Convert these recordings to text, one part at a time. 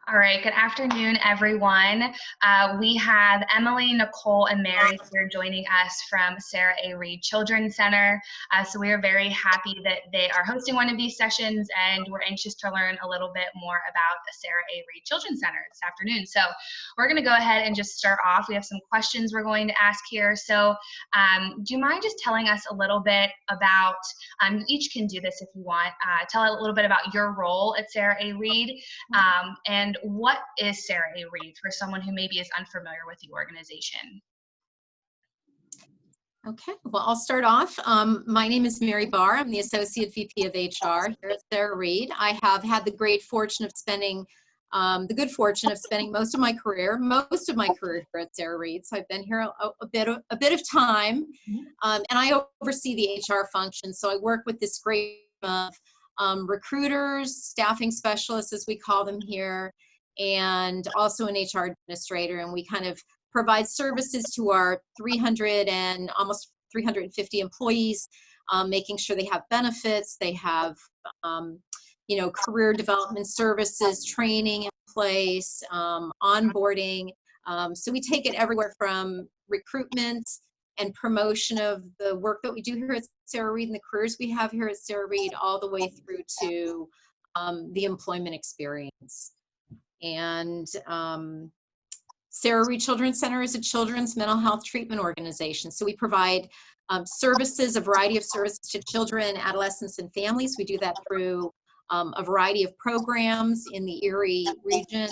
All right, good afternoon, everyone. We have Emily, Nicole, and Mary here joining us from Sarah A. Reed Children's Center. So we are very happy that they are hosting one of these sessions, and we're anxious to learn a little bit more about the Sarah A. Reed Children's Center this afternoon. So we're going to go ahead and just start off. We have some questions we're going to ask here. So do you mind just telling us a little bit about, you each can do this if you want, tell a little bit about your role at Sarah A. Reed, and what is Sarah A. Reed for someone who maybe is unfamiliar with the organization? Okay, well, I'll start off. My name is Mary Barr. I'm the Associate VP of HR here at Sarah Reed. I have had the great fortune of spending, good fortune of spending most of my career here at Sarah Reed. So I've been here a bit of time, and I oversee the HR function. So I work with this great team of recruiters, staffing specialists, as we call them here, and also an HR administrator, and we kind of provide services to our 300 and almost 350 employees, making sure they have benefits, they have career development services, training in place, onboarding. So we take it everywhere from recruitment and promotion of the work that we do here at Sarah Reed and the careers we have here at Sarah Reed, all the way through to the employment experience. And Sarah Reed Children's Center is a children's mental health treatment organization. So we provide services, a variety of services to children, adolescents, and families. We do that through a variety of programs in the Erie region.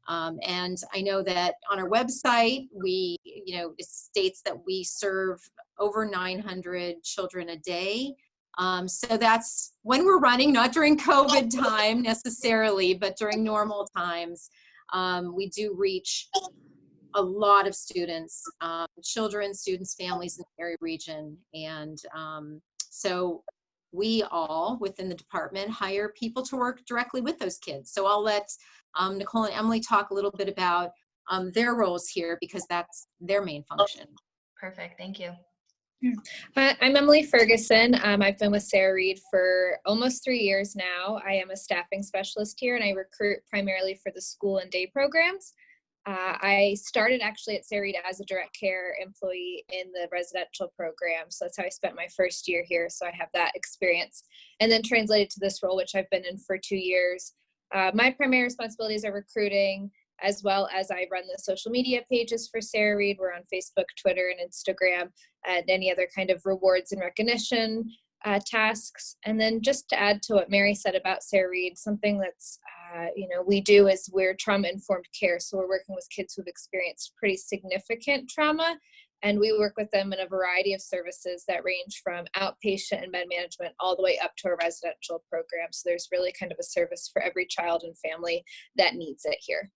And I know that on our website, it states that we serve over 900 children a day. So that's when we're running, not during COVID time necessarily, but during normal times. We do reach a lot of students, children, students, families in the Erie region. And so we all within the department hire people to work directly with those kids. So I'll let Nicole and Emily talk a little bit about their roles here, because that's their main function. Perfect, thank you. I'm Emily Ferguson. I've been with Sarah Reed for almost 3 years now. I am a staffing specialist here, and I recruit primarily for the school and day programs. I started actually at Sarah Reed as a direct care employee in the residential program. So that's how I spent my first year here. So I have that experience, and then translated to this role, which I've been in for 2 years. My primary responsibilities are recruiting, as well as I run the social media pages for Sarah Reed. We're on Facebook, Twitter, and Instagram, and any other kind of rewards and recognition tasks. And then just to add to what Mary said about Sarah Reed, something that's, we do is we're trauma-informed care. So we're working with kids who've experienced pretty significant trauma, and we work with them in a variety of services that range from outpatient and med management all the way up to a residential program. So there's really kind of a service for every child and family that needs it here.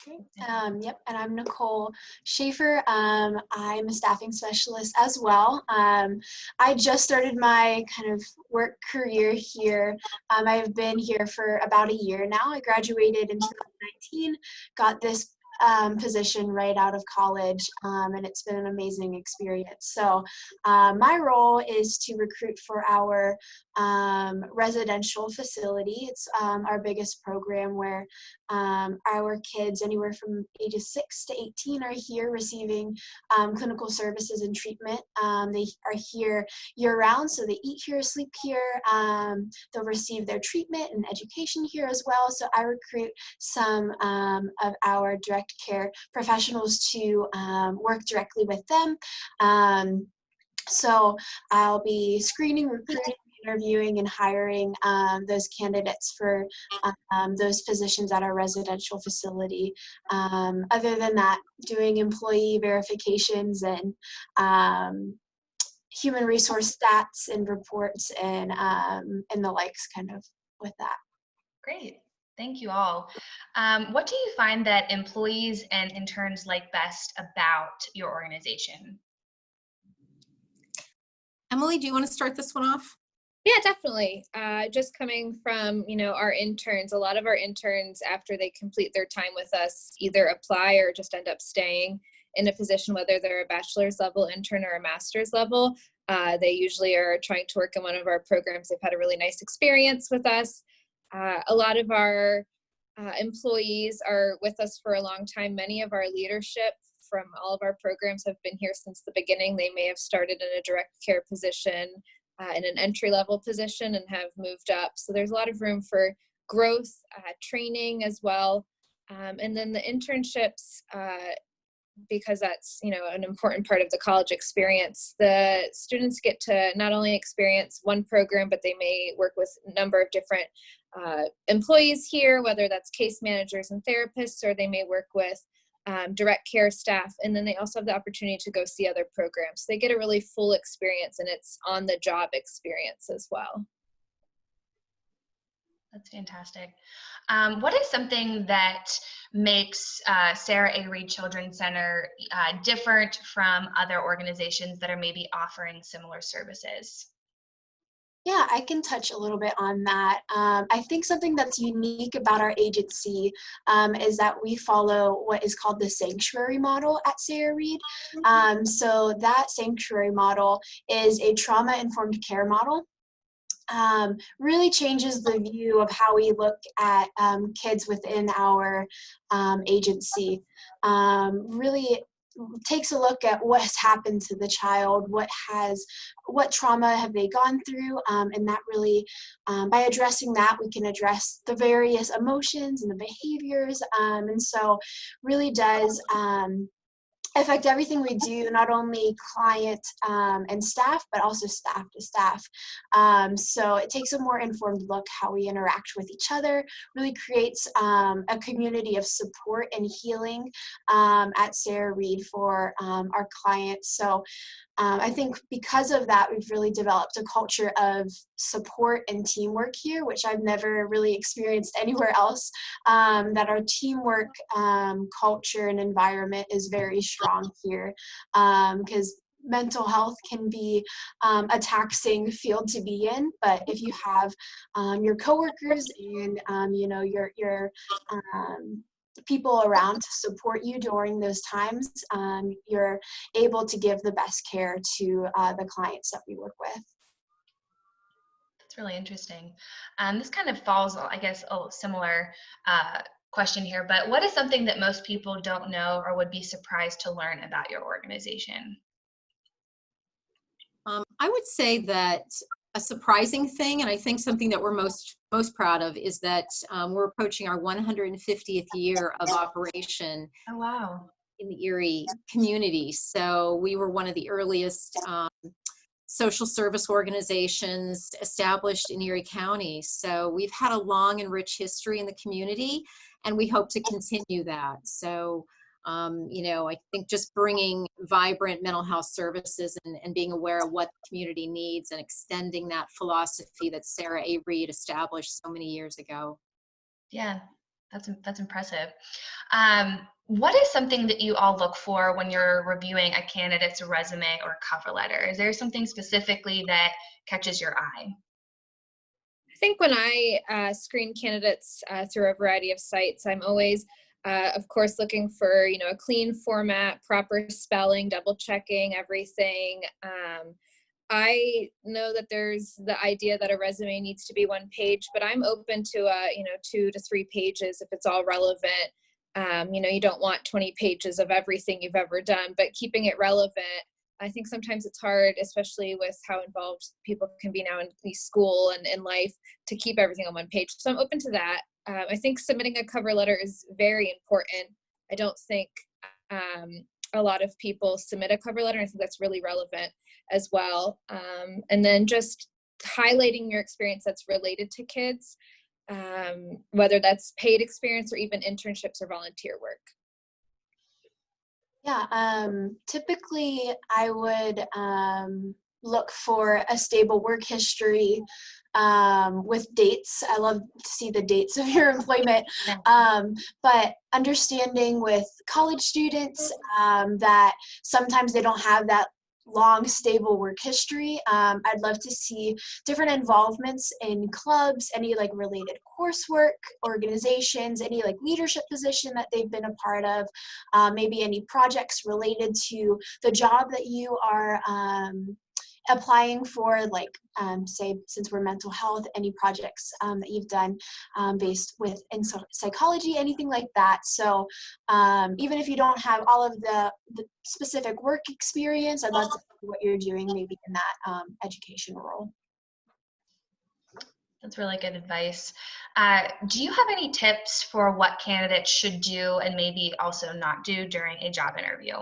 Yep, and I'm Nicole Schaefer. I'm a staffing specialist as well. I just started my kind of work career here. I've been here for about a year now. I graduated in 2019, got this position right out of college, and it's been an amazing experience. So my role is to recruit for our residential facility. It's our biggest program, where our kids anywhere from ages 6 to 18 are here receiving clinical services and treatment. They are here year-round, so they eat here, sleep here. They'll receive their treatment and education here as well. So I recruit some of our direct care professionals to work directly with them. So I'll be screening, recruiting, interviewing, and hiring those candidates for those positions at our residential facility. Other than that, doing employee verifications and human resource stats and reports and the likes, kind of with that. Great. Thank you all. What do you find that employees and interns like best about your organization? Emily, do you want to start this one off? Yeah, definitely. Just coming from, our interns, a lot of our interns, after they complete their time with us, either apply or just end up staying in a position, whether they're a bachelor's level intern or a master's level. They usually are trying to work in one of our programs. They've had a really nice experience with us. A lot of our employees are with us for a long time. Many of our leadership from all of our programs have been here since the beginning. They may have started in a direct care position, in an entry-level position, and have moved up. So there's a lot of room for growth, training as well. And then the internships, because that's, you know, an important part of the college experience. The students get to not only experience one program, but they may work with a number of different employees here, whether that's case managers and therapists, or they may work with direct care staff. And then they also have the opportunity to go see other programs. They get a really full experience, and it's on the job experience as well. That's fantastic. What is something that makes Sarah A. Reed Children's Center different from other organizations that are maybe offering similar services? Yeah, I can touch a little bit on that. I think something that's unique about our agency is that we follow what is called the sanctuary model at Sarah Reed. So that sanctuary model is a trauma-informed care model. Really changes the view of how we look at kids within our agency. Really takes a look at what has happened to the child, what trauma have they gone through, and that really, by addressing that, we can address the various emotions and the behaviors, and so really does affect everything we do, not only client and staff, but also staff to staff. So it takes a more informed look how we interact with each other, really creates a community of support and healing at Sarah Reed for our clients. So I think because of that, we've really developed a culture of support and teamwork here, which I've never really experienced anywhere else, that our teamwork culture and environment is very strong here, because mental health can be a taxing field to be in, but if you have your coworkers and you know, your people around to support you during those times, you're able to give the best care to the clients that we work with. That's really interesting. This kind of falls, I guess, a similar question here, but what is something that most people don't know or would be surprised to learn about your organization? I would say that a surprising thing, and I think something that we're most proud of, is that we're approaching our 150th year of operation. Oh, wow. In the Erie community. So we were one of the earliest social service organizations established in Erie County. So we've had a long and rich history in the community, and we hope to continue that. So you know, I think just bringing vibrant mental health services and being aware of what the community needs and extending that philosophy that Sarah A. Reed established so many years ago. Yeah, that's impressive. What is something that you all look for when you're reviewing a candidate's resume or cover letter? Is there something specifically that catches your eye? I think when I screen candidates through a variety of sites, I'm always of course, looking for, you know, a clean format, proper spelling, double checking everything. I know that there's the idea that a resume needs to be one page, but I'm open to, you know, 2 to 3 pages if it's all relevant. You know, you don't want 20 pages of everything you've ever done, but keeping it relevant. I think sometimes it's hard, especially with how involved people can be now in school and in life, to keep everything on one page. So I'm open to that. I think submitting a cover letter is very important. I don't think a lot of people submit a cover letter. I think that's really relevant as well. And then just highlighting your experience that's related to kids, whether that's paid experience or even internships or volunteer work. Yeah, typically I would look for a stable work history with dates. I love to see the dates of your employment, but understanding with college students that sometimes they don't have that long, stable work history. I'd love to see different involvements in clubs, any like related coursework, organizations, any like leadership position that they've been a part of, maybe any projects related to the job that you are applying for, like, say, since we're mental health, any projects that you've done based in psychology, anything like that. So even if you don't have all of the specific work experience, I'd love to see what you're doing maybe in that education role. That's really good advice. Do you have any tips for what candidates should do and maybe also not do during a job interview?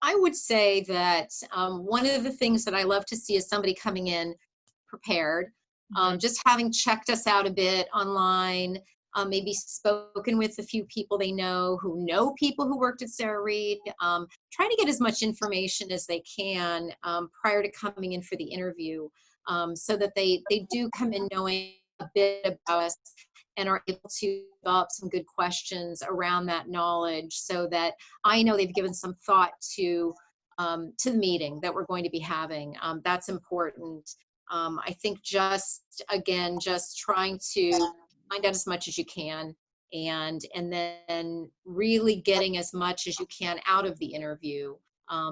I would say that one of the things that I love to see is somebody coming in prepared, just having checked us out a bit online, maybe spoken with a few people they know people who worked at Sarah Reed, trying to get as much information as they can prior to coming in for the interview, so that they do come in knowing a bit about us and are able to develop some good questions around that knowledge, so that I know they've given some thought to the meeting that we're going to be having. That's important. I think just trying to find out as much as you can, and then really getting as much as you can out of the interview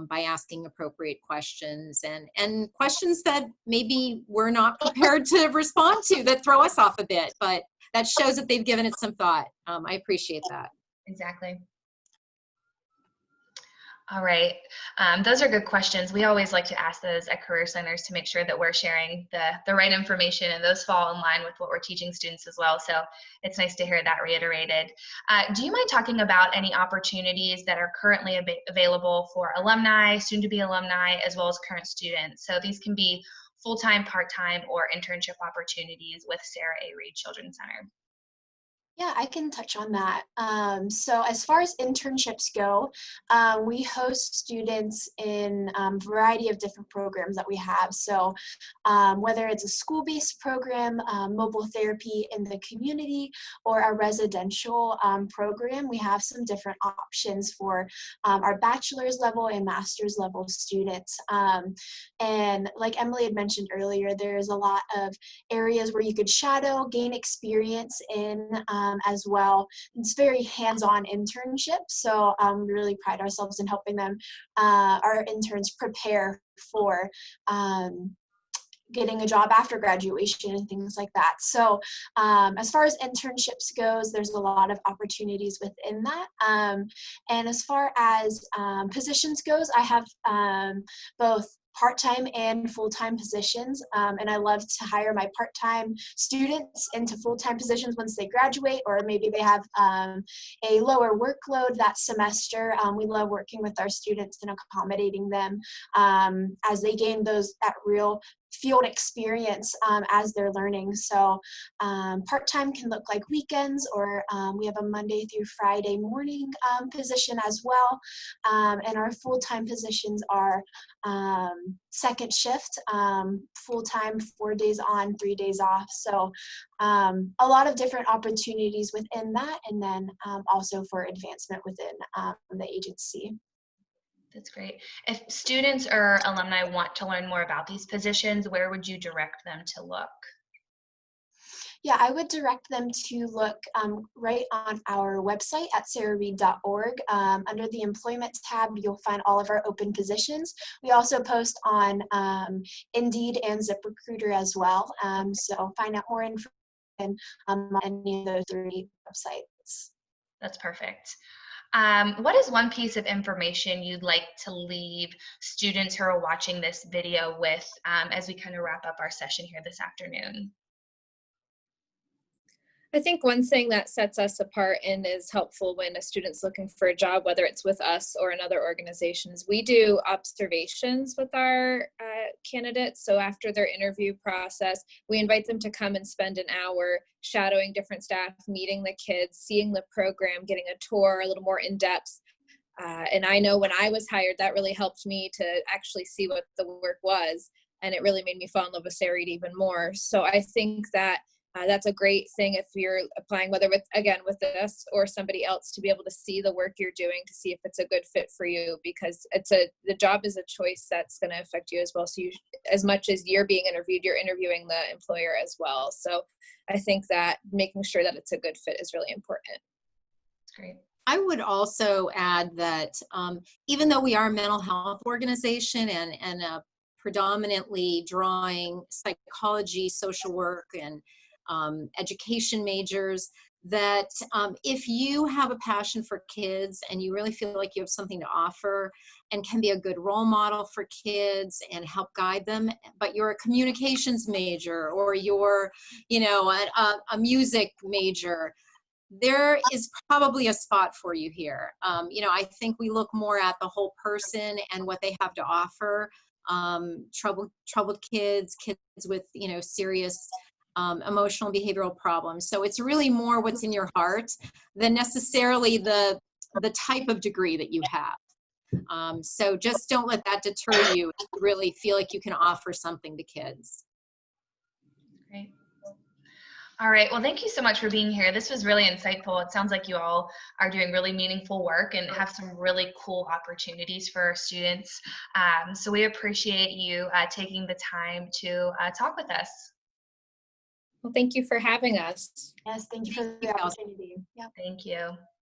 by asking appropriate questions, and questions that maybe we're not prepared to respond to, that throw us off a bit, but that shows that they've given it some thought. I appreciate that. Exactly. All right. Those are good questions. We always like to ask those at Career Centers to make sure that we're sharing the right information, and those fall in line with what we're teaching students as well. So it's nice to hear that reiterated. Do you mind talking about any opportunities that are currently available for alumni, soon-to-be alumni, as well as current students? So these can be full-time, part-time, or internship opportunities with Sarah A. Reed Children's Center. Yeah, I can touch on that. So as far as internships go, we host students in a variety of different programs that we have. So whether it's a school-based program, mobile therapy in the community, or a residential program, we have some different options for our bachelor's level and master's level students. And like Emily had mentioned earlier, there's a lot of areas where you could shadow, gain experience in, as well. It's very hands-on internship, so we really pride ourselves in helping them, our interns, prepare for getting a job after graduation and things like that. So as far as internships goes, there's a lot of opportunities within that. And as far as positions goes, I have both part-time and full-time positions, and I love to hire my part-time students into full-time positions once they graduate, or maybe they have a lower workload that semester. We love working with our students and accommodating them as they gain that real field experience as they're learning. So part-time can look like weekends, or we have a Monday through Friday morning position as well. And our full-time positions are second shift, full-time, 4 days on, 3 days off. So a lot of different opportunities within that, and then also for advancement within the agency. That's great. If students or alumni want to learn more about these positions, where would you direct them to look? Yeah, I would direct them to look right on our website at sarahreed.org. Under the Employment tab, you'll find all of our open positions. We also post on Indeed and ZipRecruiter as well. So find out more information on any of those 3 websites. That's perfect. What is one piece of information you'd like to leave students who are watching this video with as we kind of wrap up our session here this afternoon? I think one thing that sets us apart and is helpful when a student's looking for a job, whether it's with us or in other organizations, we do observations with our candidates. So after their interview process, we invite them to come and spend an hour shadowing different staff, meeting the kids, seeing the program, getting a tour a little more in depth. And I know when I was hired, that really helped me to actually see what the work was. And it really made me fall in love with Sarah Reed even more. So I think that that's a great thing if you're applying, whether with us or somebody else, to be able to see the work you're doing, to see if it's a good fit for you, because the job is a choice that's going to affect you as well. So as much as you're being interviewed, you're interviewing the employer as well. So I think that making sure that it's a good fit is really important. Great. I would also add that even though we are a mental health organization and predominantly drawing psychology, social work, and education majors, that if you have a passion for kids and you really feel like you have something to offer and can be a good role model for kids and help guide them, but you're a communications major or you're, you know, a music major, there is probably a spot for you here. You know, I think we look more at the whole person and what they have to offer. Troubled kids, kids with, you know, serious emotional and behavioral problems. So it's really more what's in your heart than necessarily the type of degree that you have. So just don't let that deter you if you really feel like you can offer something to kids. Great. All right. Well, thank you so much for being here. This was really insightful. It sounds like you all are doing really meaningful work and have some really cool opportunities for our students. So we appreciate you taking the time to talk with us. Well, thank you for having us. Yes, thank you for the opportunity. Yep. Thank you.